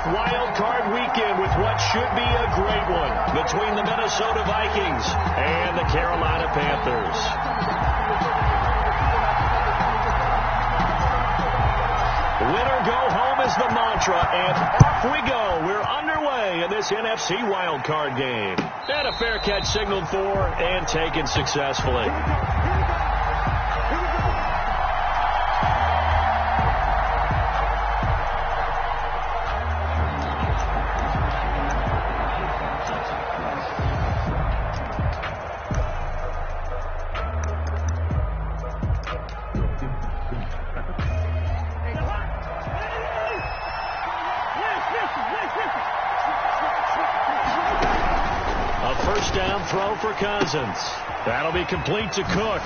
fourth wild card weekend with what should be a great one between the Minnesota Vikings and the Carolina Panthers. Winner go home is the mantra, and off we go. We're underway in this NFC wildcard game. And a fair catch signaled for and taken successfully. Throw for Cousins. That'll be complete to Cook.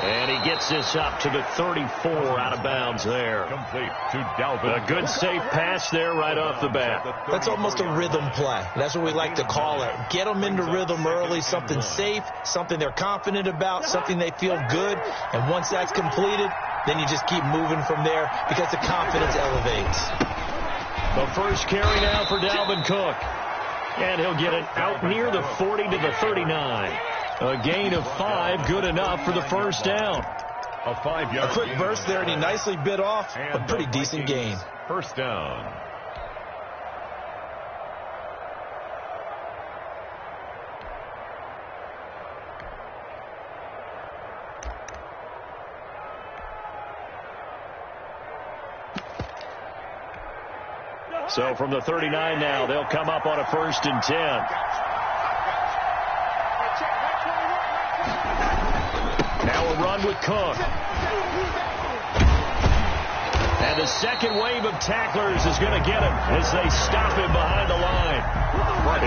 And he gets this up to the 34 out of bounds there. Complete to Dalvin. A good safe pass there right off the bat. That's almost a rhythm play. That's what we like to call it. Get them into rhythm early, something safe, something they're confident about, something they feel good. And once that's completed, then you just keep moving from there because the confidence elevates. The first carry now for Dalvin Cook. And he'll get it out near the 40 to the 39. A gain of 5, good enough for the first down. A 5-yard. A quick burst there, and he nicely bit off a pretty decent gain. First down. So from the 39 now, they'll come up on a 1st and 10. Now a run with Cook. And the second wave of tacklers is going to get him as they stop him behind the line.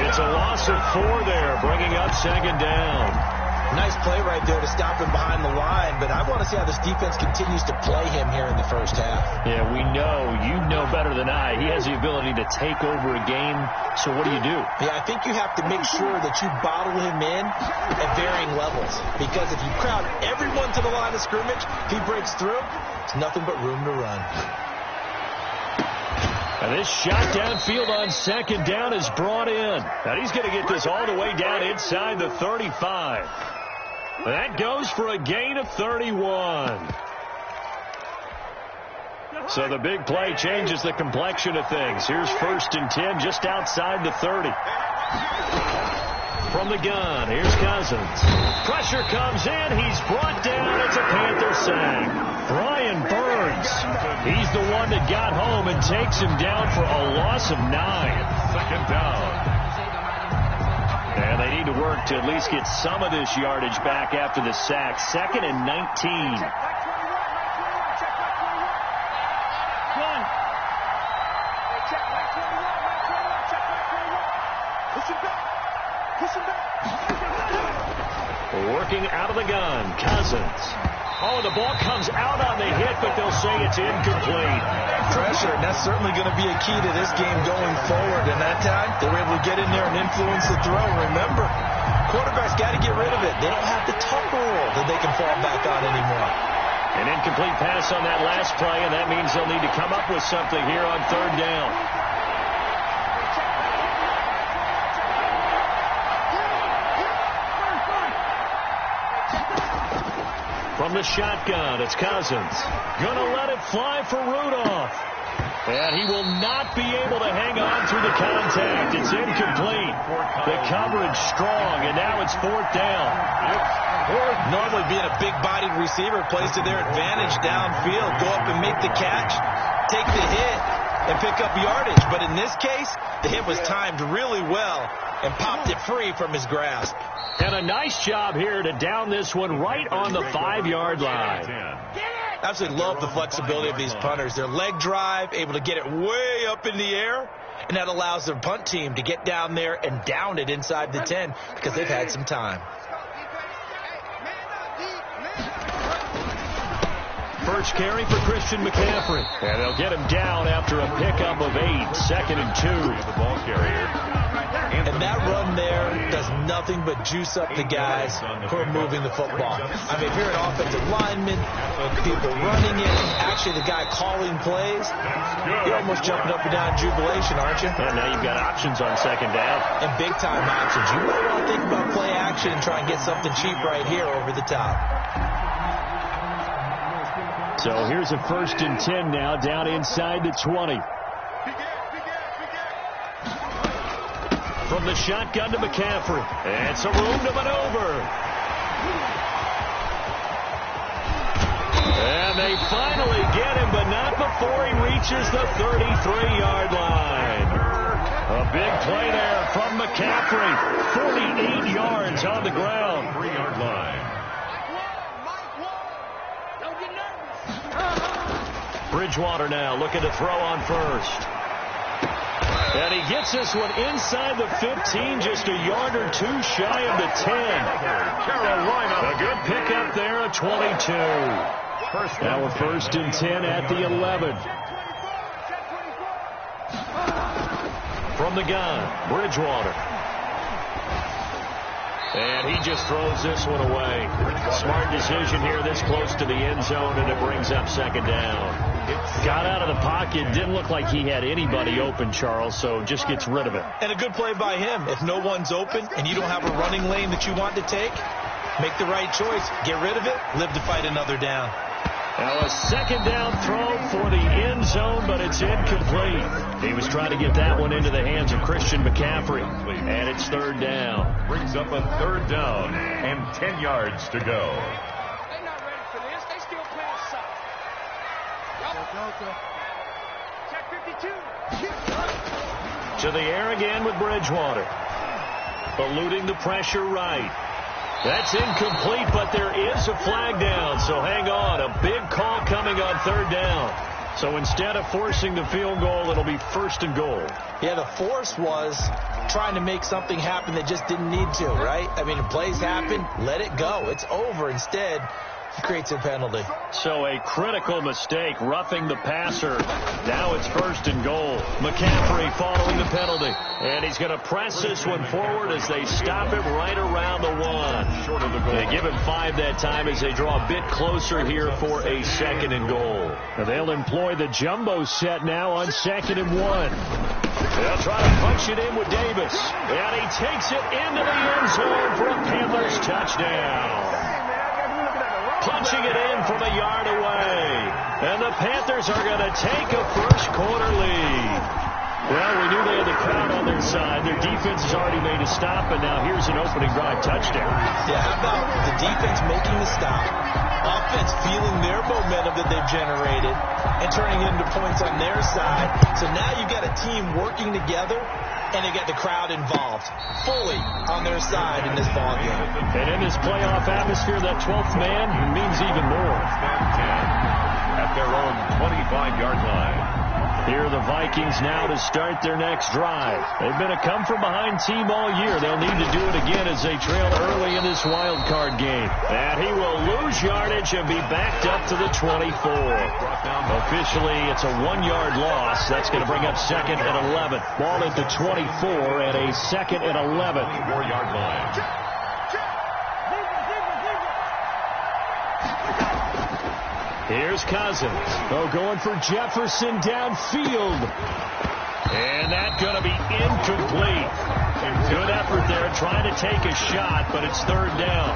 It's a loss of 4 there, bringing up 2nd down. Nice play right there to stop him behind the line, but I want to see how this defense continues to play him here in the first half. Yeah, you know better than I. He has the ability to take over a game, so what do? Yeah, I think you have to make sure that you bottle him in at varying levels, because if you crowd everyone to the line of scrimmage, if he breaks through, it's nothing but room to run. And this shot downfield on 2nd down is brought in. And he's going to get this all the way down inside the 35. That goes for a gain of 31. So the big play changes the complexion of things. Here's 1st and 10 just outside the 30. From the gun, here's Cousins. Pressure comes in. He's brought down. It's a Panther sack. Brian Burns. He's the one that got home and takes him down for a loss of 9. 2nd down. And they need to work to at least get some of this yardage back after the sack. 2nd and 19. Working out of the gun, Cousins. Oh, the ball comes out on the hit, but they'll say it's incomplete. Pressure, and that's certainly going to be a key to this game going forward. And that time, they were able to get in there and influence the throw. Remember, quarterbacks got to get rid of it. They don't have the tucker roll that they can fall back on anymore. An incomplete pass on that last play, and that means they'll need to come up with something here on 3rd down. From the shotgun, it's Cousins. Gonna let it fly for Rudolph. And he will not be able to hang on through the contact. It's incomplete. The coverage strong, and now it's 4th down. Normally being a big-bodied receiver plays to their advantage downfield. Go up and make the catch, take the hit, and pick up yardage. But in this case, the hit was timed really well and popped it free from his grasp. And a nice job here to down this one right on the 5-yard line. Absolutely love the flexibility of these punters. Their leg drive, able to get it way up in the air, and that allows their punt team to get down there and down it inside the 10 because they've had some time. first carry for Christian McCaffrey. And they'll get him down after a pickup of 8, 2nd and 2. The ball carrier. And that run there does nothing but juice up the guys who are moving the football. I mean, if you're an offensive lineman, people running it, actually the guy calling plays, you're almost jumping up and down in jubilation, aren't you? And now you've got options on 2nd down. And big-time options. You might want to think about play action and try and get something cheap right here over the top. So here's a 1st and 10 now, down inside the 20. From the shotgun to McCaffrey. And some room to maneuver. And they finally get him, but not before he reaches the 33-yard line. A big play there from McCaffrey. 48 yards on the ground. 3-yard line. Bridgewater now looking to throw on first. And he gets this one inside the 15, just a yard or two shy of the 10. Carolina. A good pickup there at 22. Now a 1st and 10 at the 11. From the gun, Bridgewater. And he just throws this one away. Smart decision here this close to the end zone, and it brings up 2nd down. Got out of the pocket. Didn't look like he had anybody open, Charles, so just gets rid of it. And a good play by him. If no one's open and you don't have a running lane that you want to take, make the right choice. Get rid of it. Live to fight another down. Now a 2nd down throw for the end zone, but it's incomplete. He was trying to get that one into the hands of Christian McCaffrey. And it's 3rd down. Brings up a 3rd down and 10 yards to go. They're not ready for this. They still playing soft. Check 52. To the air again with Bridgewater. Eluding the pressure right. That's incomplete, but there is a flag down, so hang on. A big call coming on 3rd down. So instead of forcing the field goal, it'll be 1st and goal. Yeah, the force was trying to make something happen that just didn't need to, right? I mean, plays happen, let it go. It's over. Instead, he creates a penalty. So a critical mistake, roughing the passer. Now it's 1st and goal. McCaffrey following the penalty. And he's going to press this one forward as they stop him right around the 1. Short of the goal. They give him 5 that time as they draw a bit closer here for a 2nd and goal. They'll employ the jumbo set now on 2nd and 1. They'll try to punch it in with Davis. And he takes it into the end zone for a Panthers touchdown. Punching it in from a yard away. And the Panthers are going to take a first-quarter lead. Well, we knew they had the crowd on their side. Their defense has already made a stop, and now here's an opening drive touchdown. Yeah, how about the defense making the stop, offense feeling their momentum that they've generated, and turning it into points on their side. So now you've got a team working together, and they got the crowd involved fully on their side in this ball game. And in this playoff atmosphere, that 12th man means even more. At their own 25-yard line. Here are the Vikings now to start their next drive. They've been a come-from-behind team all year. They'll need to do it again as they trail early in this wild card game. And he will lose yardage and be backed up to the 24. Officially, it's a 1-yard loss. That's going to bring up 2nd and 11. Ball at the 24 and a 2nd and 11. 4-yard line. Here's Cousins. Oh, going for Jefferson downfield. And that's going to be incomplete. Good effort there trying to take a shot, but it's 3rd down.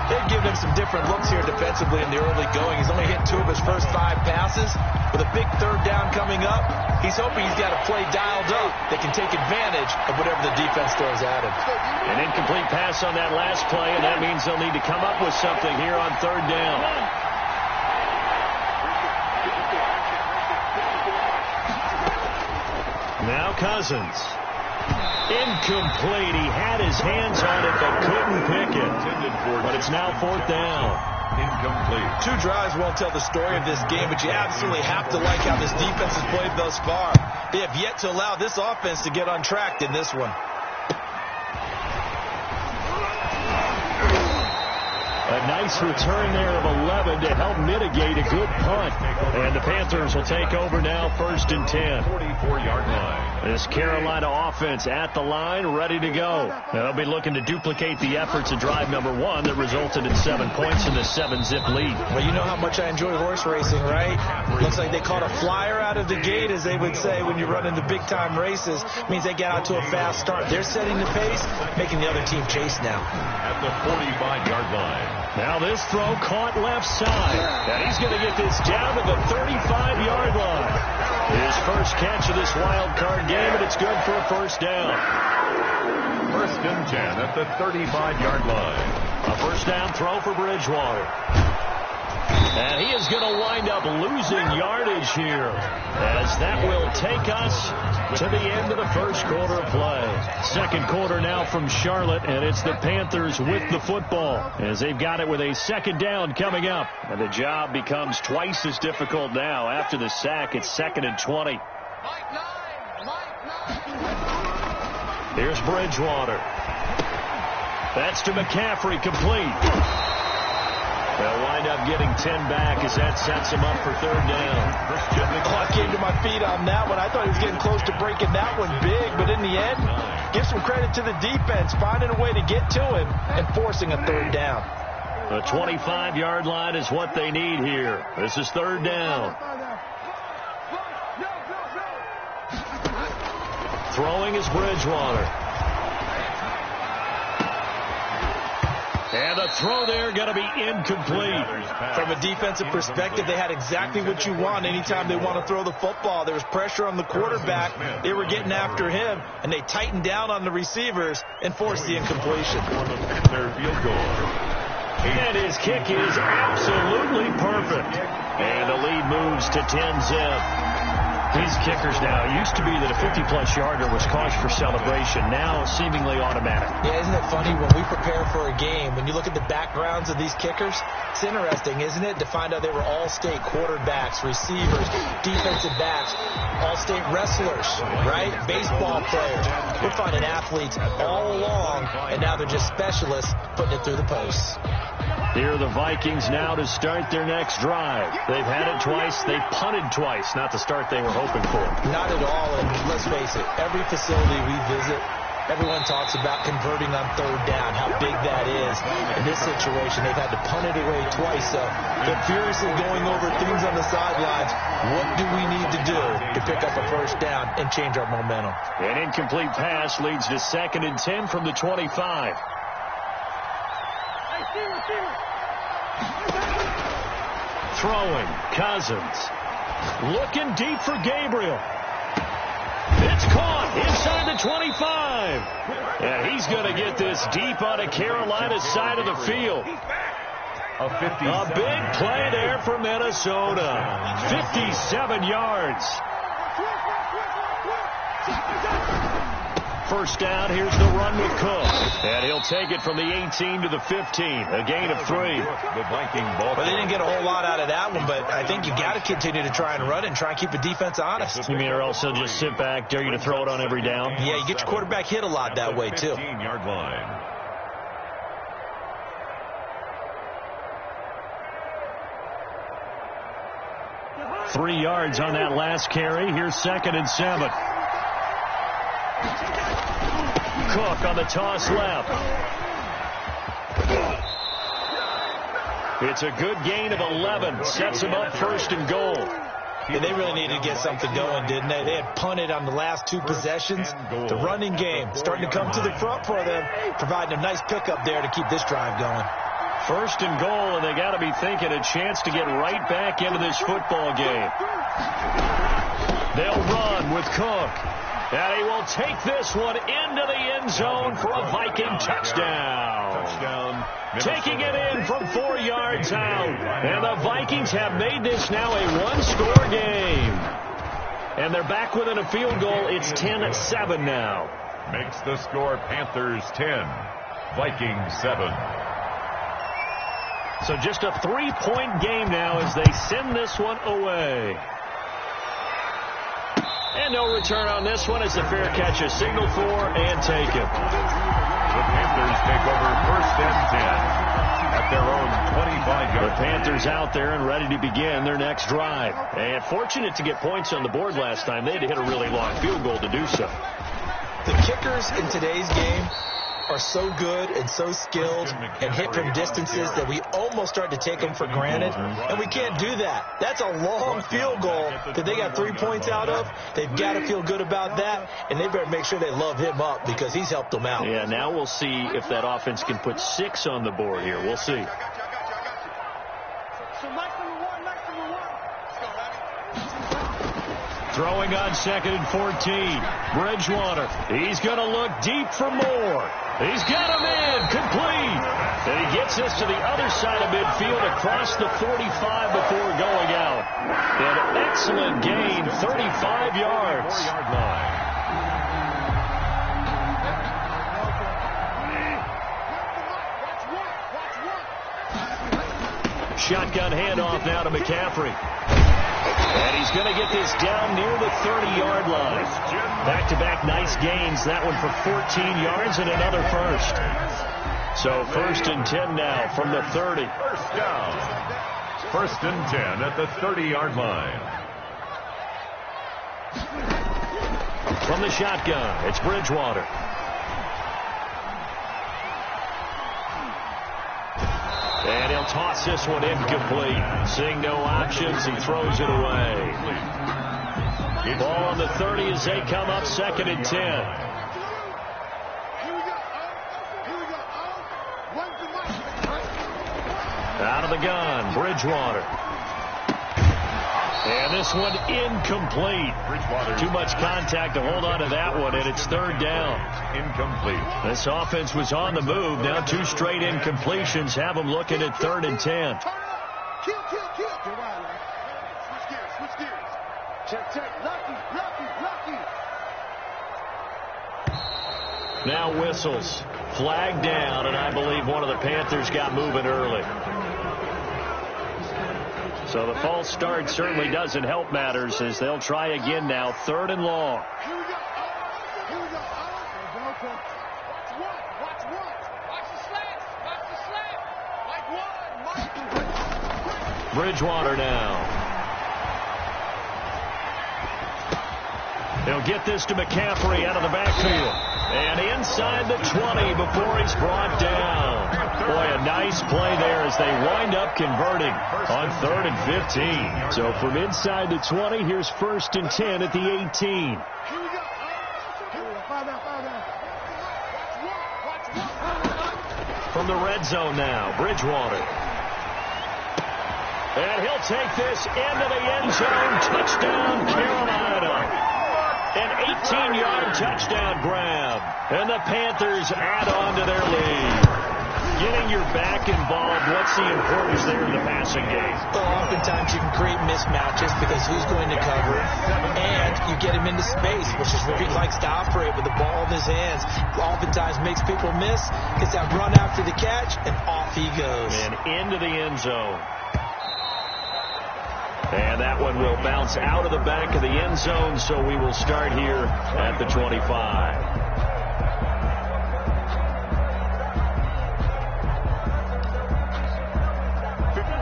They've given him some different looks here defensively in the early going. He's only hit 2 of his first 5 passes. With a big 3rd down coming up, he's hoping he's got a play dialed up that can take advantage of whatever the defense throws at him. An incomplete pass on that last play, and that means they'll need to come up with something here on 3rd down. Now Cousins. Incomplete. He had his hands on it but couldn't pick it. But it's now 4th down. Incomplete. 2 drives won't tell the story of this game, but you absolutely have to like how this defense has played thus far. They have yet to allow this offense to get on track in this one. A nice return there of 11 to help mitigate a good punt. And the Panthers will take over now, 1st and 10. 44-yard line. This Carolina offense at the line, ready to go. They'll be looking to duplicate the efforts of drive number 1 that resulted in 7 points in the 7-zip lead. Well, you know how much I enjoy horse racing, right? Looks like they caught a flyer out of the gate, as they would say when you run into big-time races. Means they get out to a fast start. They're setting the pace, making the other team chase now. At the 45-yard line. Now this throw caught left side. And he's going to get this down to the 35-yard line. His first catch of this wild card game, and it's good for a first down. 1st and 10 at the 35-yard line. A first down throw for Bridgewater. And he is going to wind up losing yardage here, as that will take us to the end of the first quarter of play. Second quarter now from Charlotte, and it's the Panthers with the football, as they've got it with a second down coming up. And the job becomes twice as difficult now. After the sack, it's 2nd and 20. Here's Bridgewater. That's to McCaffrey, complete. They'll wind up getting 10 back as that sets him up for 3rd down. The clock came to my feet on that one. I thought he was getting close to breaking that one big, but in the end, give some credit to the defense, finding a way to get to him and forcing a 3rd down. The 25-yard line is what they need here. This is 3rd down. Throwing is Bridgewater. And the throw there going to be incomplete. From a defensive perspective, they had exactly what you want anytime they want to throw the football. There was pressure on the quarterback. They were getting after him, and they tightened down on the receivers and forced the incompletion. Their field goal. And his kick is absolutely perfect. And the lead moves to 10-zip. These kickers now, it used to be that a 50-plus yarder was cause for celebration. Now, seemingly automatic. Yeah, isn't it funny when we prepare for a game, when you look at the backgrounds of these kickers, it's interesting, isn't it, to find out they were all-state quarterbacks, receivers, defensive backs, all-state wrestlers, right? Baseball players. We're finding athletes all along, and now they're just specialists putting it through the posts. Here are the Vikings now to start their next drive. They've had it twice. They punted twice. Not the start they were hoping for. Not at all, and let's face it, every facility we visit, everyone talks about converting on 3rd down, how big that is. In this situation, they've had to punt it away twice, so they're furiously going over things on the sidelines. What do we need to do to pick up a first down and change our momentum? An incomplete pass leads to 2nd and 10 from the 25. Throwing, Cousins. Looking deep for Gabriel. It's caught inside the 25. And he's going to get this deep on a Carolina side of the field. A big play there for Minnesota. 57 yards. First down, here's the run with Cook. And he'll take it from the 18 to the 15. A gain of 3. The Viking ball. Well, they didn't get a whole lot out of that one, but I think you got to continue to try and run and try and keep the defense honest. You mean or else they'll just sit back, dare you to throw it on every down? Yeah, you get your quarterback hit a lot that way, too. 15-yard line. Three yards on that last carry. Here's 2nd and 7. Cook on the toss left. It's a good gain of 11. Sets him up 1st and goal. Yeah, they really needed to get something going, didn't they? They had punted on the last 2 possessions. The running game starting to come to the front for them, providing a nice pickup there to keep this drive going. 1st and goal, and they got to be thinking a chance to get right back into this football game. They'll run with Cook. And he will take this one into the end zone for a Viking touchdown. Taking it in from 4 yards out. And the Vikings have made this now a one-score game. And they're back within a field goal. It's 10-7 now. Makes the score Panthers 10, Vikings 7. So just a 3-point game now as they send this one away. And no return on this one as the fair catch is signaled for and taken. The Panthers take over 1st and 10 at at their own 25-yard. The Panthers out there and ready to begin their next drive. And fortunate to get points on the board last time. They had to hit a really long field goal to do so. The kickers in today's game are so good and so skilled and hit from distances that we almost start to take them for granted, and we can't do that. That's a long field goal that they got 3 points out of. They've got to feel good about that, and they better make sure they love him up because he's helped them out. Yeah, now we'll see if that offense can put 6 on the board here. We'll see. Throwing on 2nd and 14. Bridgewater. He's going to look deep for more. He's got him in. Complete. And he gets this to the other side of midfield across the 45 before going out. An excellent gain, 35 yards. 4-yard line. Shotgun handoff now to McCaffrey. And he's going to get this down near the 30-yard line. Back-to-back nice gains. That one for 14 yards and another first. So 1st and 10 now from the 30. First down. 1st and 10 at the 30-yard line. From the shotgun, it's Bridgewater. And he'll toss this one incomplete. Seeing no options, he throws it away. Ball on the 30 as they come up 2nd and 10. Out of the gun, Bridgewater. And this one incomplete. Too much contact to hold on to that one, and it's 3rd down. Incomplete. This offense was on the move. Now 2 straight incompletions have them looking at 3rd and 10. Now whistles. Flag down, and I believe one of the Panthers got moving early. So the false start certainly doesn't help matters as they'll try again now. 3rd and long. Bridgewater now. He'll get this to McCaffrey out of the backfield. And inside the 20 before he's brought down. Boy, a nice play there as they wind up converting on 3rd and 15. So from inside the 20, here's 1st and 10 at the 18. From the red zone now, Bridgewater. And he'll take this into the end zone. Touchdown, Carolina. An 18-yard touchdown grab. And the Panthers add on to their lead. Getting your back involved, what's the importance there in the passing game? Well, oftentimes you can create mismatches because who's going to cover, and you get him into space, which is where he likes to operate with the ball in his hands. Oftentimes makes people miss, gets that run after the catch, and off he goes. And into the end zone. And that one will bounce out of the back of the end zone, so we will start here at the 25.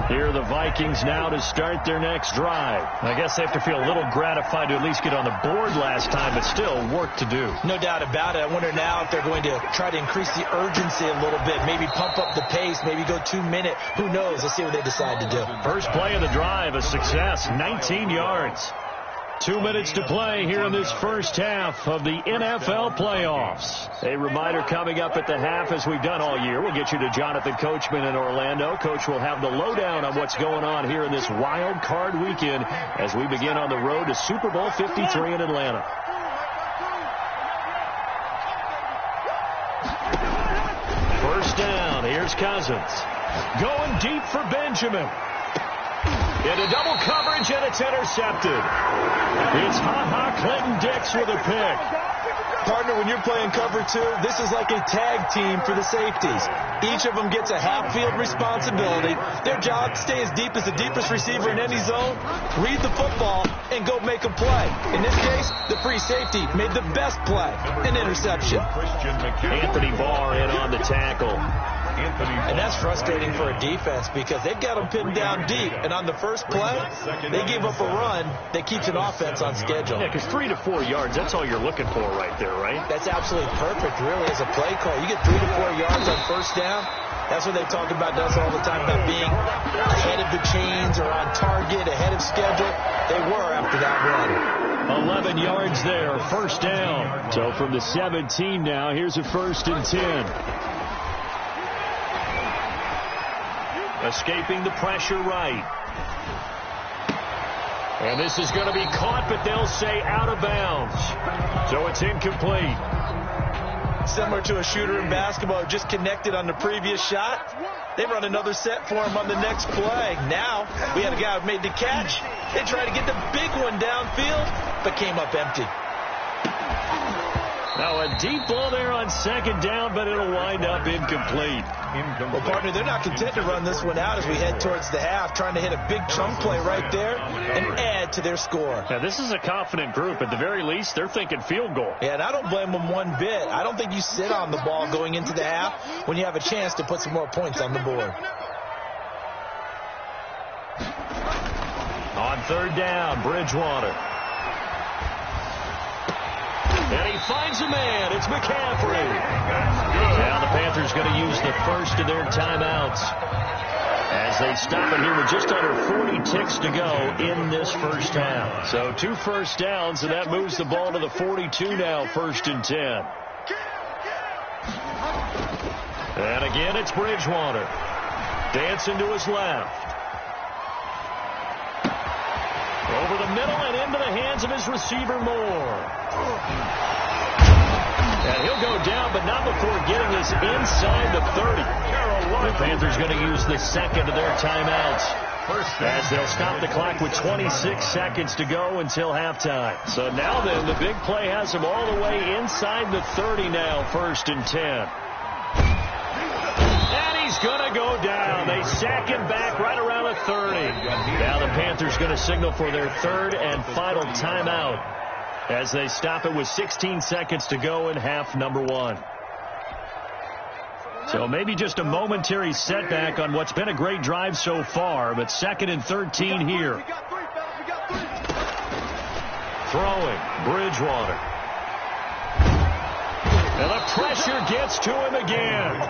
Here are the Vikings now to start their next drive. I guess they have to feel a little gratified to at least get on the board last time, but still work to do. No doubt about it. I wonder now if they're going to try to increase the urgency a little bit, maybe pump up the pace, maybe go 2-minute. Who knows? Let's see what they decide to do. First play of the drive, a success, 19 yards. 2 minutes to play here in this first half of the NFL playoffs. A reminder coming up at the half, as we've done all year. We'll get you to Jonathan Coachman in Orlando. Coach will have the lowdown on what's going on here in this wild card weekend as we begin on the road to Super Bowl 53 in Atlanta. First down. Here's Cousins. Going deep for Benjamin. Into double coverage, and it's intercepted. It's Ha-Ha Clinton-Dix with a pick. Partner, when you're playing cover 2, this is like a tag team for the safeties. Each of them gets a half-field responsibility. Their job, stay as deep as the deepest receiver in any zone, read the football, and go make a play. In this case, the free safety made the best play, an interception. Anthony Barr in on the tackle. And that's frustrating for a defense because they've got them pinned down deep. And on the first play, they gave up a run that keeps an offense on schedule. Yeah, because 3 to 4 yards, that's all you're looking for right there, right? That's absolutely perfect, really, as a play call. You get 3 to 4 yards on first down. That's what they talk about us all the time, about being ahead of the chains or on target, ahead of schedule. They were after that run. 11 yards there, first down. So from the 17 now, here's a 1st and 10. Escaping the pressure right. And this is going to be caught, but they'll say out of bounds. So it's incomplete. Similar to a shooter in basketball who just connected on the previous shot. They run another set for him on the next play. Now, we had a guy who made the catch. They tried to get the big one downfield, but came up empty. Now a deep ball there on 2nd down, but it'll wind up incomplete. Well, partner, they're not content to run this one out as we head towards the half, trying to hit a big chunk play right there and add to their score. Now, this is a confident group. At the very least, they're thinking field goal. Yeah, and I don't blame them one bit. I don't think you sit on the ball going into the half when you have a chance to put some more points on the board. On 3rd down, Bridgewater. And he finds a man. It's McCaffrey. Now the Panthers going to use the first of their timeouts as they stop it here with just under 40 ticks to go in this first half. So 2 first downs, and that moves the ball to the 42 now, 1st and 10. And again, it's Bridgewater. Dancing to his left. Over the middle and into the hands of his receiver, Moore. And he'll go down, but not before getting this inside the 30. The Panthers going to use the 2nd of their timeouts as they'll stop the clock with 26 seconds to go until halftime. So now then, the big play has them all the way inside the 30 now, 1st and 10. And he's going to go down. They sack him back right around the 30. Now the Panthers going to signal for their 3rd and final timeout as they stop it with 16 seconds to go in half number 1. So maybe just a momentary setback on what's been a great drive so far, but 2nd and 13 here. Throwing, Bridgewater. And the pressure gets to him again.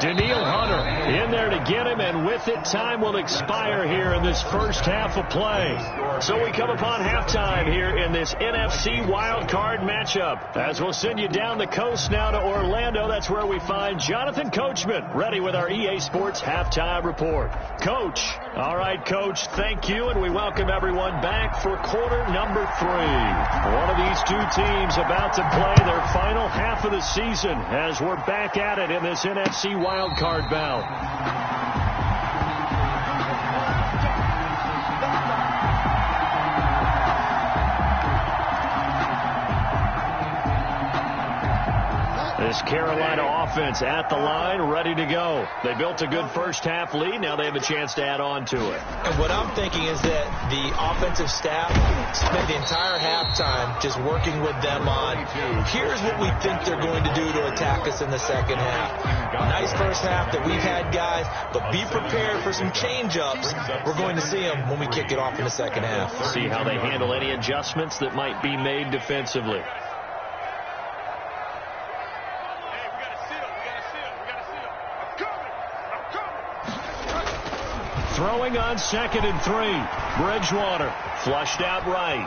Danielle Hunter in there to get him, and with it, time will expire here in this first half of play. So we come upon halftime here in this NFC wildcard matchup. As we'll send you down the coast now to Orlando, that's where we find Jonathan Coachman, ready with our EA Sports halftime report. Coach. All right, Coach, thank you, and we welcome everyone back for quarter number 3. One of these two teams about to play their final half of the season as we're back at it in this NFC wildcard bout. This Carolina offense at the line, ready to go. They built a good first half lead. Now they have a chance to add on to it. And what I'm thinking is that the offensive staff spent the entire halftime just working with them on, here's what we think they're going to do to attack us in the second half. Nice first half that we've had, guys, but be prepared for some change-ups. We're going to see them when we kick it off in the second half. See how they handle any adjustments that might be made defensively. Throwing on 2nd and 3. Bridgewater flushed out right.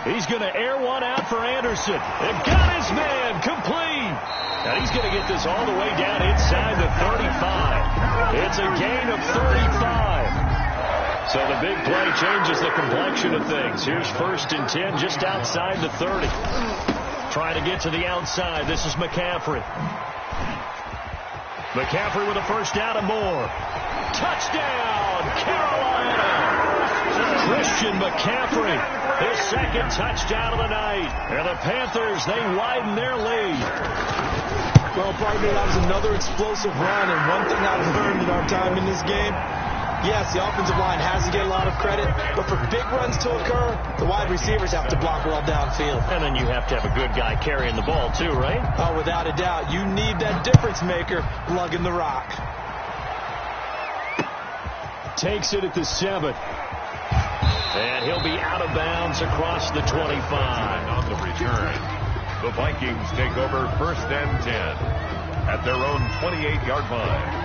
He's going to air one out for Anderson. And got his man complete. And he's going to get this all the way down inside the 35. It's a gain of 35. So the big play changes the complexion of things. Here's 1st and 10 just outside the 30. Trying to get to the outside. This is McCaffrey. McCaffrey with a first down and more. Touchdown, Carolina! Christian McCaffrey, his 2nd touchdown of the night. And the Panthers, they widen their lead. Well, partner, that was another explosive run. And one thing I've learned in our time in this game, Yes, the offensive line has to get a lot of credit, but for big runs to occur, the wide receivers have to block well downfield. And then you have to have a good guy carrying the ball too, right? Oh, without a doubt. You need that difference maker lugging the rock. Takes it at the 7. And he'll be out of bounds across the 25. On the return, the Vikings take over 1st and 10 at their own 28-yard line.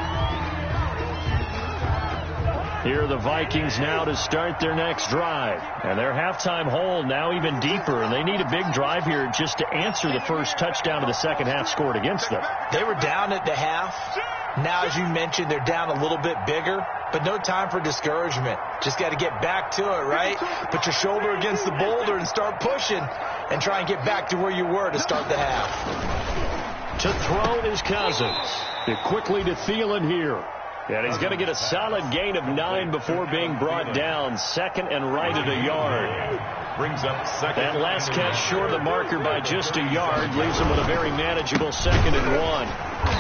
Here are the Vikings now to start their next drive. And their halftime hole now even deeper. And they need a big drive here just to answer the first touchdown of the second half scored against them. They were down at the half. Now, as you mentioned, they're down a little bit bigger. But no time for discouragement. Just got to get back to it, right? Put your shoulder against the boulder and start pushing. And try and get back to where you were to start the half. To throw is Cousins. Quickly to Thielen here. And he's going to get a solid gain of 9 before being brought down. 2nd and right at a yard. Brings up 2nd. That last catch short of the marker by just a yard leaves him with a very manageable 2nd and 1.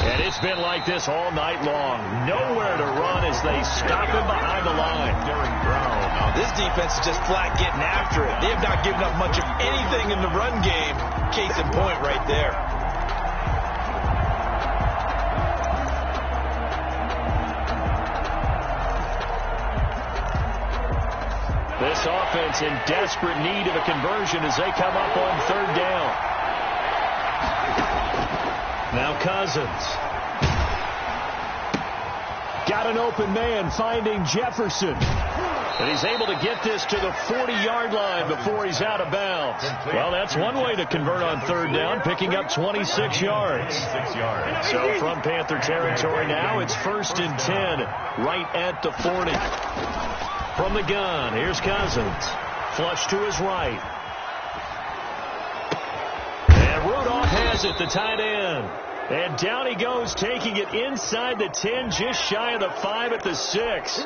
And it's been like this all night long. Nowhere to run as they stop him behind the line. This defense is just flat getting after it. They have not given up much of anything in the run game. Case in point right there. This offense in desperate need of a conversion as they come up on 3rd down. Now Cousins. Got an open man finding Jefferson. And he's able to get this to the 40-yard line before he's out of bounds. Well, that's one way to convert on 3rd down, picking up 26 yards. So from Panther territory now, it's 1st and 10 right at the 40. From the gun, here's Cousins. Flush to his right. And Rudolph has it, the tight end. And down he goes, taking it inside the 10, just shy of the 5 at the 6.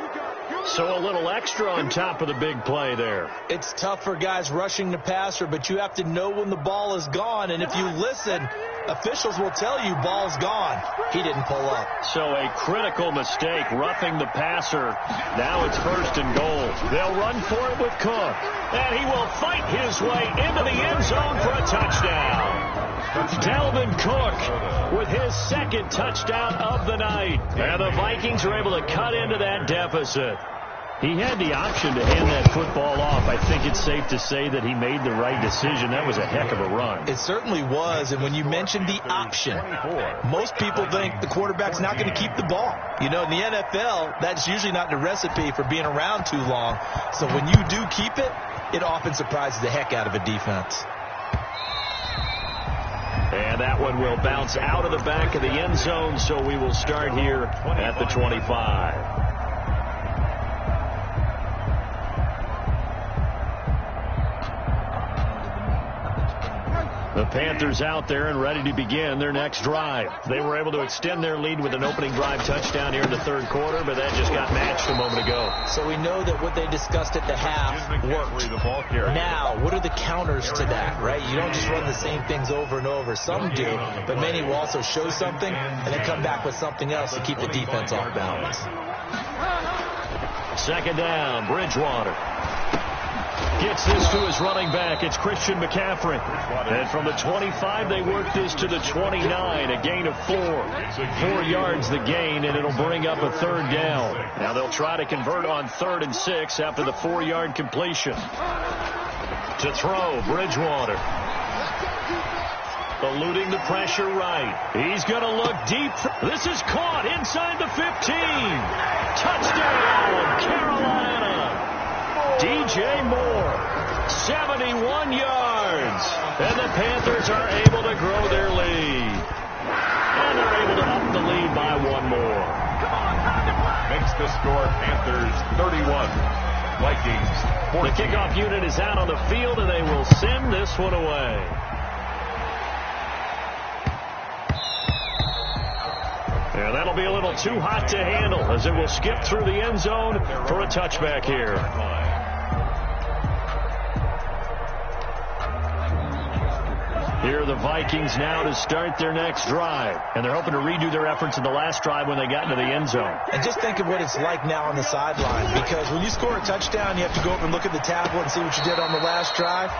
So a little extra on top of the big play there. It's tough for guys rushing the passer, but you have to know when the ball is gone. And if you listen, officials will tell you ball's gone. He didn't pull up. So a critical mistake, roughing the passer. Now it's 1st and goal. They'll run for it with Cook. And he will fight his way into the end zone for a touchdown. Dalvin Cook with his 2nd touchdown of the night. And the Vikings are able to cut into that deficit. He had the option to hand that football off. I think it's safe to say that he made the right decision. That was a heck of a run. It certainly was. And when you mentioned the option, most people think the quarterback's not going to keep the ball. You know, in the NFL, that's usually not the recipe for being around too long. So when you do keep it, it often surprises the heck out of a defense. And that one will bounce out of the back of the end zone, so we will start here at the 25. The Panthers out there and ready to begin their next drive. They were able to extend their lead with an opening drive touchdown here in the 3rd quarter, but that just got matched a moment ago. So we know that what they discussed at the half worked. Now, what are the counters to that, right? You don't just run the same things over and over. Some do, but many will also show something and then come back with something else to keep the defense off balance. 2nd down, Bridgewater. Gets this to his running back. It's Christian McCaffrey. And from the 25, they work this to the 29. A gain of 4. 4 yards the gain, and it'll bring up a 3rd down. Now they'll try to convert on 3rd and 6 after the 4-yard completion. To throw, Bridgewater. Eluding the pressure right. He's going to look deep. This is caught inside the 15. Touchdown, Carolina. DJ Moore, 71 yards. And the Panthers are able to grow their lead. And they're able to up the lead by 1 more. Makes the score Panthers 31. Vikings 14. The kickoff unit is out on the field, and they will send this one away. And that'll be a little too hot to handle as it will skip through the end zone for a touchback here. Here are the Vikings now to start their next drive. And they're hoping to redo their efforts in the last drive when they got into the end zone. And just think of what it's like now on the sideline. Because when you score a touchdown, you have to go over and look at the tablet and see what you did on the last drive.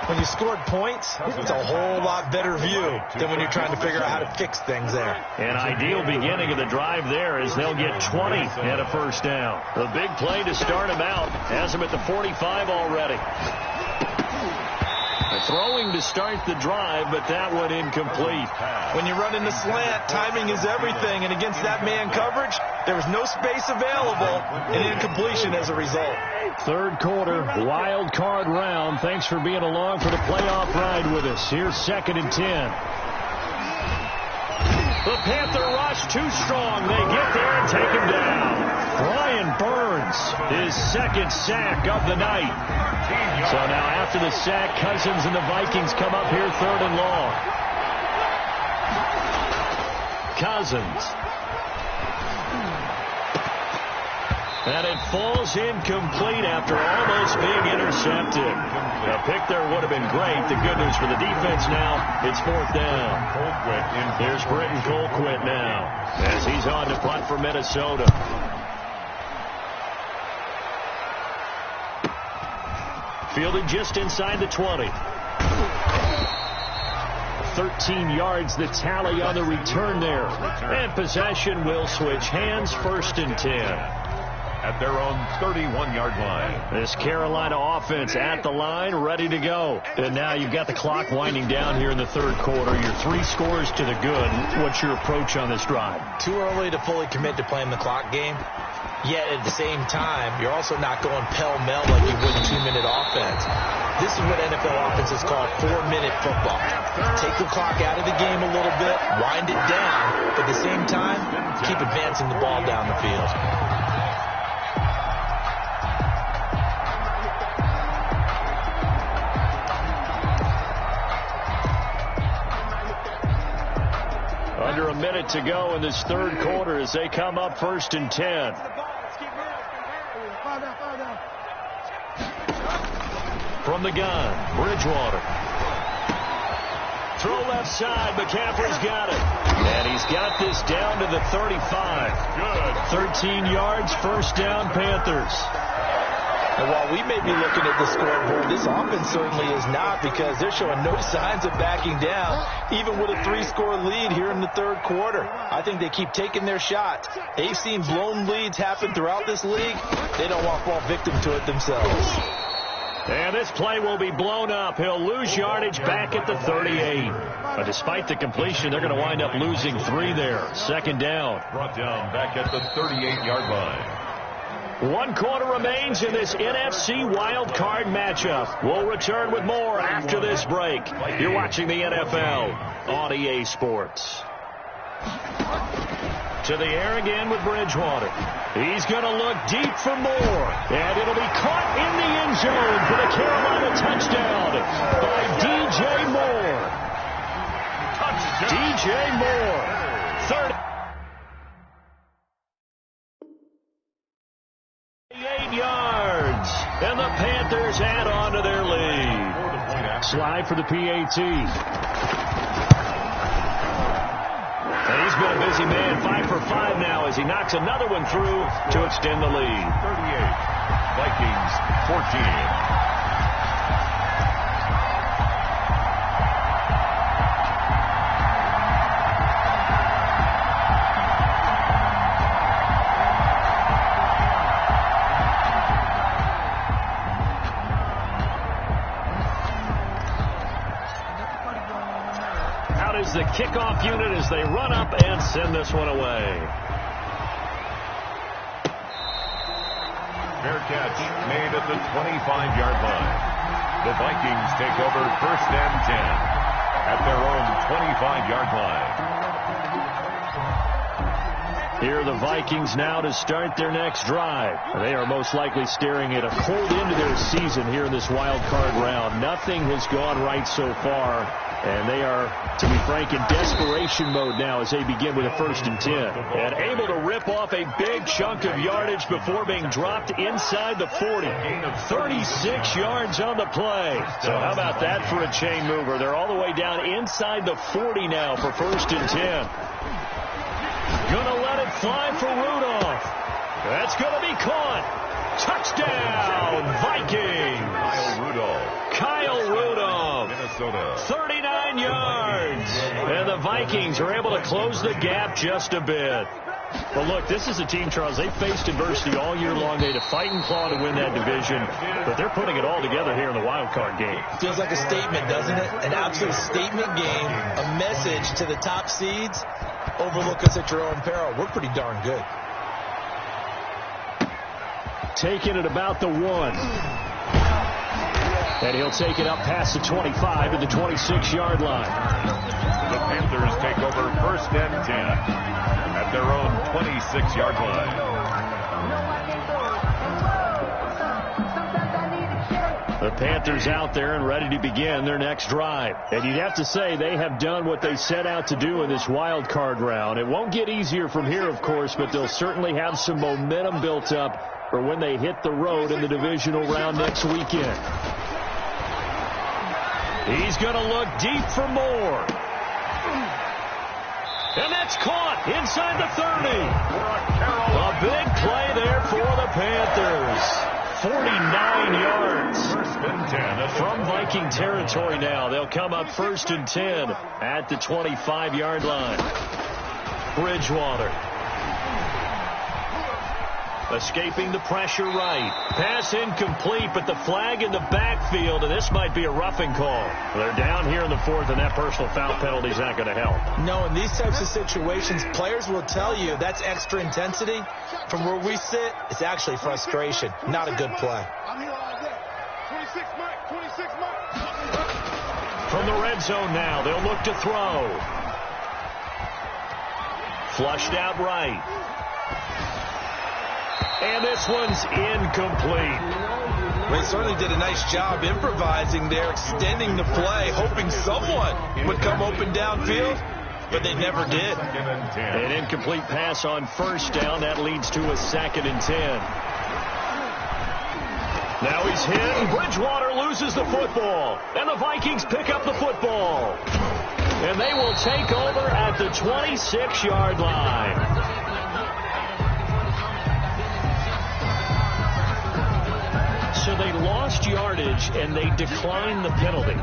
When you scored points, it's a whole lot better view than when you're trying to figure out how to fix things there. An ideal beginning of the drive there is they'll get 20 and a first down. The big play to start them out has them at the 45 already. Throwing to start the drive, but that one incomplete. When you run in the slant, timing is everything, and against that man coverage, there was no space available, and incompletion as a result. Third quarter, wild card round. Thanks for being along for the playoff ride with us. Here's 2nd and 10. The Panther rush too strong. They get there and take him down. Brian Burns, his 2nd sack of the night. So now after the sack, Cousins and the Vikings come up here 3rd and long. Cousins. And it falls incomplete after almost being intercepted. A pick there would have been great. The good news for the defense now, it's 4th down. Here's Britton Colquitt now as he's on to punt for Minnesota. Fielded just inside the 20. 13 yards the tally on the return there. And possession will switch hands, 1st and 10. At their own 31-yard line. This Carolina offense at the line, ready to go. And now you've got the clock winding down here in the 3rd quarter. Your 3 scores to the good. What's your approach on this drive? Too early to fully commit to playing the clock game. Yet at the same time, you're also not going pell-mell like you would in 2-minute offense. This is what NFL offenses call 4-minute football. Take the clock out of the game a little bit, wind it down, but at the same time, keep advancing the ball down the field. Under a minute to go in this 3rd quarter as they come up 1st and 10. From the gun, Bridgewater. Throw left side, McCaffrey's got it. And he's got this down to the 35. Good. 13 yards, 1st down, Panthers. And while we may be looking at the scoreboard, this offense certainly is not, because they're showing no signs of backing down, even with a 3-score lead here in the 3rd quarter. I think they keep taking their shots. They've seen blown leads happen throughout this league. They don't want to fall victim to it themselves. And this play will be blown up. He'll lose yardage back at the 38. But despite the completion, they're going to wind up losing 3 there. 2nd down. Brought down back at the 38-yard line. 1 quarter remains in this NFC wild card matchup. We'll return with more after this break. You're watching the NFL on EA Sports. To the air again with Bridgewater. He's going to look deep for more. And it'll be caught in the end zone for the Carolina touchdown by DJ Moore. DJ Moore. 38 yards. And the Panthers add on to their lead. Slide for the PAT. And he's been a busy man, 5 for 5 now as he knocks another one through to extend the lead. 38, Vikings 14. The kickoff unit as they run up and send this one away. Fair catch made at the 25-yard line. The Vikings take over 1st and 10 at their own 25-yard line. Here are the Vikings now to start their next drive. They are most likely staring at a cold end to their season here in this wild card round. Nothing has gone right so far. And they are, to be frank, in desperation mode now as they begin with a 1st and 10. And able to rip off a big chunk of yardage before being dropped inside the 40. 36 yards on the play. So how about that for a chain mover? They're all the way down inside the 40 now for 1st and 10. Gonna let it fly for Rudolph. That's gonna be caught. Touchdown, Vikings. Kyle Rudolph, Minnesota. 39 yards. And the Vikings are able to close the gap just a bit. Well, look, this is a team, Charles, they faced adversity all year long. They had to fight and claw to win that division, but they're putting it all together here in the wild card game. Feels like a statement, doesn't it? An absolute statement game, a message to the top seeds. Overlook us at your own peril. We're pretty darn good. Taking it about the 1. And he'll take it up past the 25 to the 26-yard line. The Panthers take over 1st and 10 at their own 26-yard line. The Panthers out there and ready to begin their next drive. And you'd have to say they have done what they set out to do in this wild card round. It won't get easier from here, of course, but they'll certainly have some momentum built up for when they hit the road in the divisional round next weekend. He's going to look deep for more. And that's caught inside the 30. A big play there for the Panthers. 49 yards from Viking territory now. They'll come up 1st and 10 at the 25-yard line. Bridgewater. Escaping the pressure right. Pass incomplete, but the flag in the backfield, and this might be a roughing call. They're down here in the 4th, and that personal foul penalty is not going to help. No, in these types of situations, players will tell you that's extra intensity. From where we sit, it's actually frustration. Not a good play. I'm here all day. 26 Mike, 26 Mike. From the red zone now, they'll look to throw. Flushed out right. And this one's incomplete. They certainly did a nice job improvising there, extending the play, hoping someone would come open downfield, but they never did. An incomplete pass on 1st down. That leads to a 2nd and 10. Now he's hit, and Bridgewater loses the football. And the Vikings pick up the football. And they will take over at the 26-yard line. So they lost yardage, and they declined the penalty.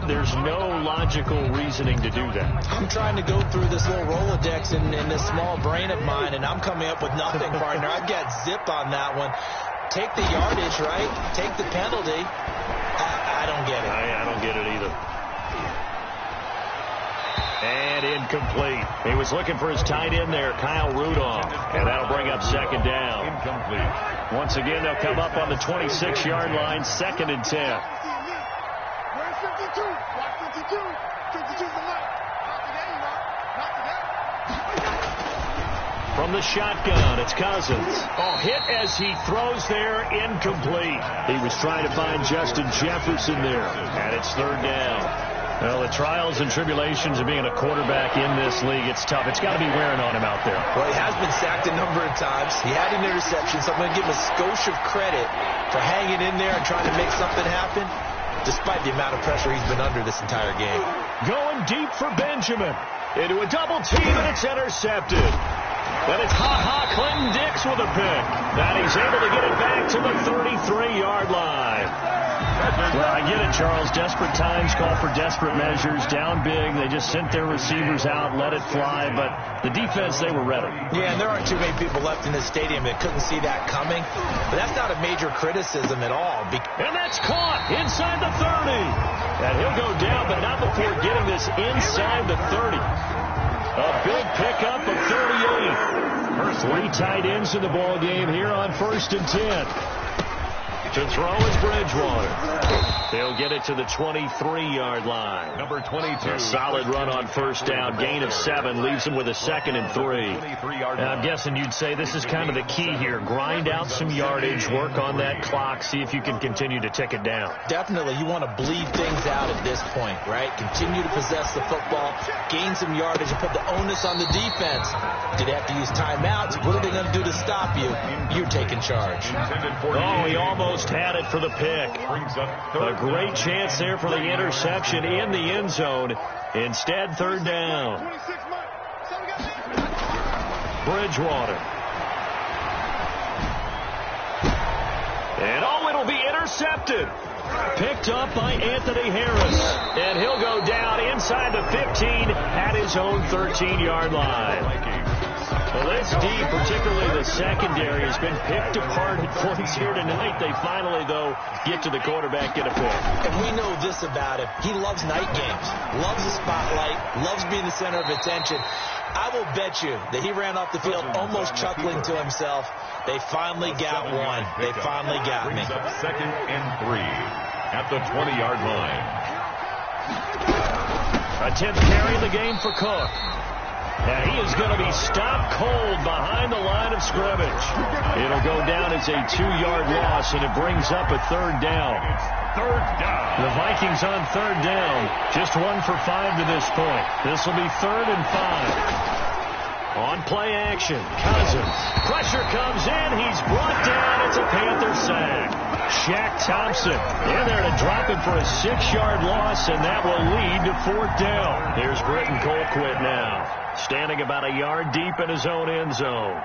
There's no logical reasoning to do that. I'm trying to go through this little Rolodex in this small brain of mine, and I'm coming up with nothing, partner. I've got zip on that one. Take the yardage, right? Take the penalty. I don't get it. I don't get it either. And incomplete. He was looking for his tight end there, Kyle Rudolph. And that'll bring up 2nd down. Incomplete. Once again, they'll come up on the 26-yard line, 2nd and 10. Where's 52? Watch 52. 52's the mark. Not today, not today. From the shotgun, it's Cousins. Oh, hit as he throws there, incomplete. He was trying to find Justin Jefferson there. And it's 3rd down. Well, the trials and tribulations of being a quarterback in this league, it's tough. It's got to be wearing on him out there. Well, he has been sacked a number of times. He had an interception, so I'm going to give him a skosh of credit for hanging in there and trying to make something happen, despite the amount of pressure he's been under this entire game. Going deep for Benjamin. Into a double team, and it's intercepted. And it's Clinton Dix with a pick. And he's able to get it back to the 33-yard line. Well, I get it, Charles. Desperate times call for desperate measures. Down big. They just sent their receivers out, let it fly. But the defense, they were ready. Yeah, and there aren't too many people left in this stadium that couldn't see that coming. But that's not a major criticism at all. And that's caught inside the 30. And he'll go down, but not before getting this inside the 30. A big pickup of 38. 3 tight ends in the ball game here on 1st and 10. To throw is Bridgewater. They'll get it to the 23-yard line. Number 22. A solid run on first down. Gain of 7 leaves them with a 2nd and 3. And I'm guessing you'd say this is kind of the key here. Grind out some yardage, work on that clock, see if you can continue to tick it down. Definitely, you want to bleed things out at this point, right? Continue to possess the football, gain some yardage, and put the onus on the defense. Do they have to use timeouts? What are they going to do to stop you? You're taking charge. Oh, he almost had it for the pick. A great chance there for the interception in the end zone. Instead, third down. Bridgewater. And oh, it'll be intercepted. Picked up by Anthony Harris. And he'll go down inside the 15 at his own 13-yard line. Well, this D, particularly the secondary, has been picked apart at points here tonight. They finally, though, get to the quarterback, get a pick. And we know this about him. He loves night games, loves the spotlight, loves being the center of attention. I will bet you that he ran off the field almost chuckling to himself. They finally got one. They finally got me. 2nd and 3 at the 20-yard line. A 10th carry in the game for Cook. And he is going to be stopped cold behind the line of scrimmage. It'll go down as a 2-yard loss, and it brings up a third down. Third down. The Vikings on third down. Just 1 for 5 to this point. This will be 3rd and 5. On play action, Cousins. Pressure comes in. He's brought down. It's a Panther sack. Shaq Thompson in there to drop it for a 6-yard loss, and that will lead to 4th down. Here's Britton Colquitt now, standing about a yard deep in his own end zone.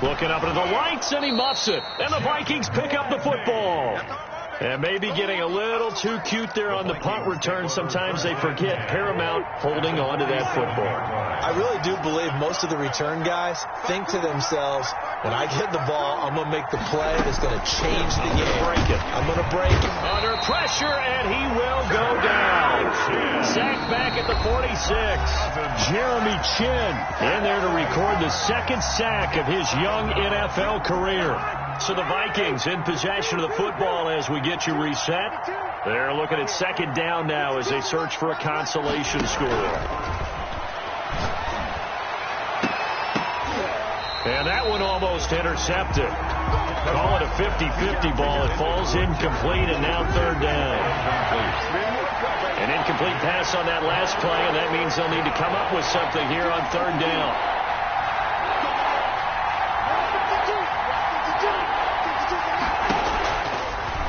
Looking up into the lights, and he muffs it. And the Vikings pick up the football. And maybe getting a little too cute there on the punt return. Sometimes they forget paramount holding on to that football. I really do believe most of the return guys think to themselves, when I get the ball, I'm going to make the play that's going to change the game. Break it. I'm going to break it. Under pressure, and he will go down. Sacked back at the 46. Jeremy Chinn in there to record the 2nd sack of his young NFL career. So the Vikings in possession of the football as we get you reset. They're looking at 2nd down now as they search for a consolation score. And that one almost intercepted. Call it a 50-50 ball. It falls incomplete, and now 3rd down. An incomplete pass on that last play, and that means they'll need to come up with something here on 3rd down.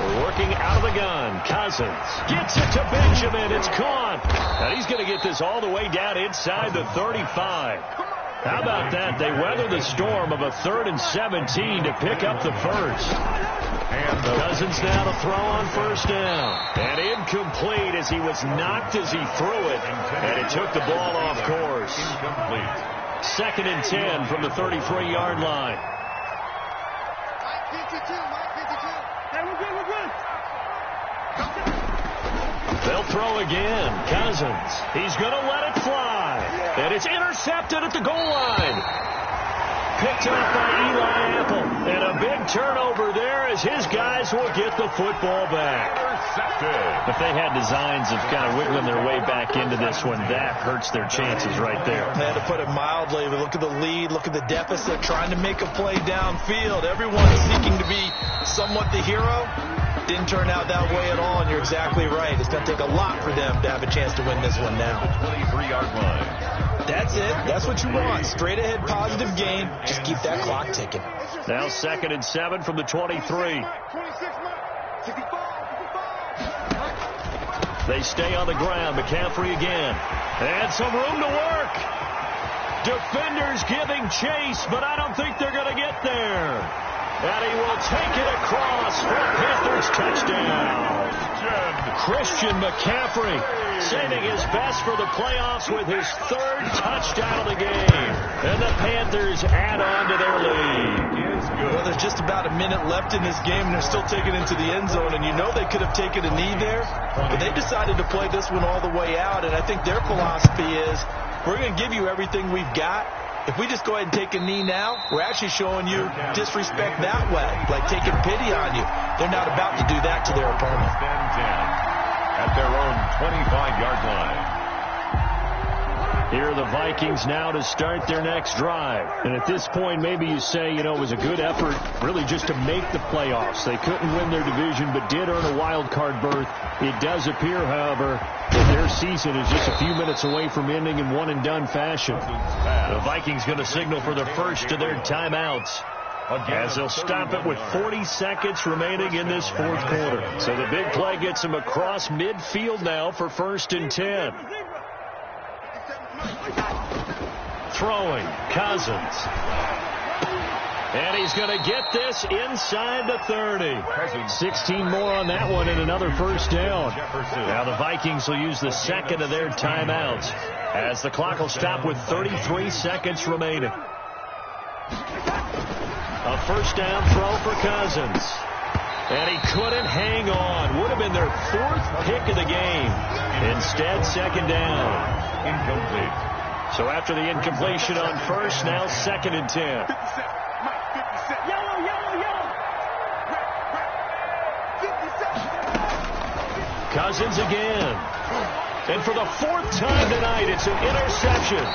Working out of the gun, Cousins gets it to Benjamin. It's caught. And he's going to get this all the way down inside the 35. How about that? They weather the storm of a 3rd and 17 to pick up the first. And Cousins now to throw on first down. And incomplete as he was knocked as he threw it. And it took the ball off course. Incomplete. 2nd and 10 from the 33-yard line. They'll throw again. Cousins. He's going to let it fly. And it's intercepted at the goal line. Picked up by Eli Apple. And a big turnover there as his guys will get the football back. If they had designs of kind of wiggling their way back into this one, that hurts their chances right there. They had to put it mildly. Look at the lead. Look at the deficit. Trying to make a play downfield. Everyone seeking to be somewhat the hero. Didn't turn out that way at all, and you're exactly right. It's going to take a lot for them to have a chance to win this one now. 23-yard line. That's it. That's what you want. Straight ahead, positive game. Just keep that clock ticking. Now 2nd and 7 from the 23. They stay on the ground. McCaffrey again. And some room to work. Defenders giving chase, but I don't think they're going to get there. And he will take it across for a Panthers touchdown. Christian McCaffrey saving his best for the playoffs with his third touchdown of the game. And the Panthers add on to their lead. Well, there's just about a minute left in this game, and they're still taking it into the end zone. And you know they could have taken a knee there, but they decided to play this one all the way out. And I think their philosophy is, we're going to give you everything we've got. If we just go ahead and take a knee now, we're actually showing you disrespect that way, like taking pity on you. They're not about to do that to their opponent. At their own 25-yard line. Here are the Vikings now to start their next drive. And at this point, maybe you say, it was a good effort really just to make the playoffs. They couldn't win their division, but did earn a wild card berth. It does appear, however, that their season is just a few minutes away from ending in one-and-done fashion. The Vikings going to signal for the first of their timeouts, as they'll stop it with 40 seconds remaining in this fourth quarter. So the big play gets them across midfield now for 1st and 10. Throwing, Cousins. And he's going to get this inside the 30. 16 more on that one and another first down. Now the Vikings will use the second of their timeouts, as the clock will stop with 33 seconds remaining. A first down throw for Cousins. And he couldn't hang on. Would have been their 4th pick of the game. Instead, second down. Incomplete. So after the incompletion on first, now 2nd and 10. Cousins again. And for the 4th time tonight, it's an interception.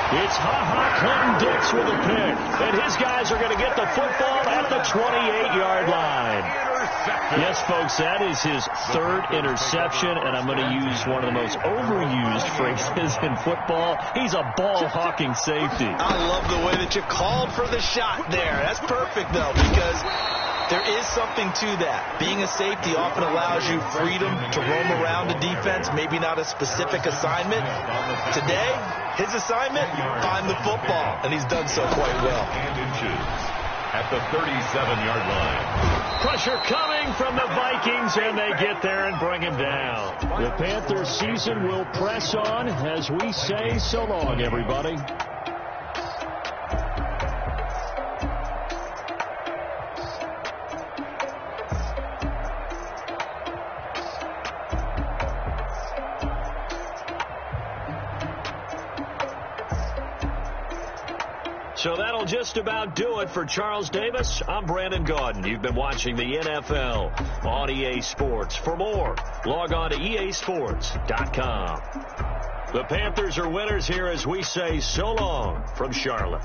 It's Clinton-Dix with a pick. And his guys are going to get the football at the 28-yard line. Yes, folks, that is his 3rd interception, and I'm going to use one of the most overused phrases in football. He's a ball-hawking safety. I love the way that you called for the shot there. That's perfect, though, because there is something to that. Being a safety often allows you freedom to roam around the defense, maybe not a specific assignment. Today, his assignment, find the football, and he's done so quite well. At the 37-yard line. Pressure coming from the Vikings, and they get there and bring him down. The Panthers season will press on as we say so long, everybody. So that'll just about do it for Charles Davis. I'm Brandon Gaudin. You've been watching the NFL on EA Sports. For more, log on to easports.com. The Panthers are winners here as we say so long from Charlotte.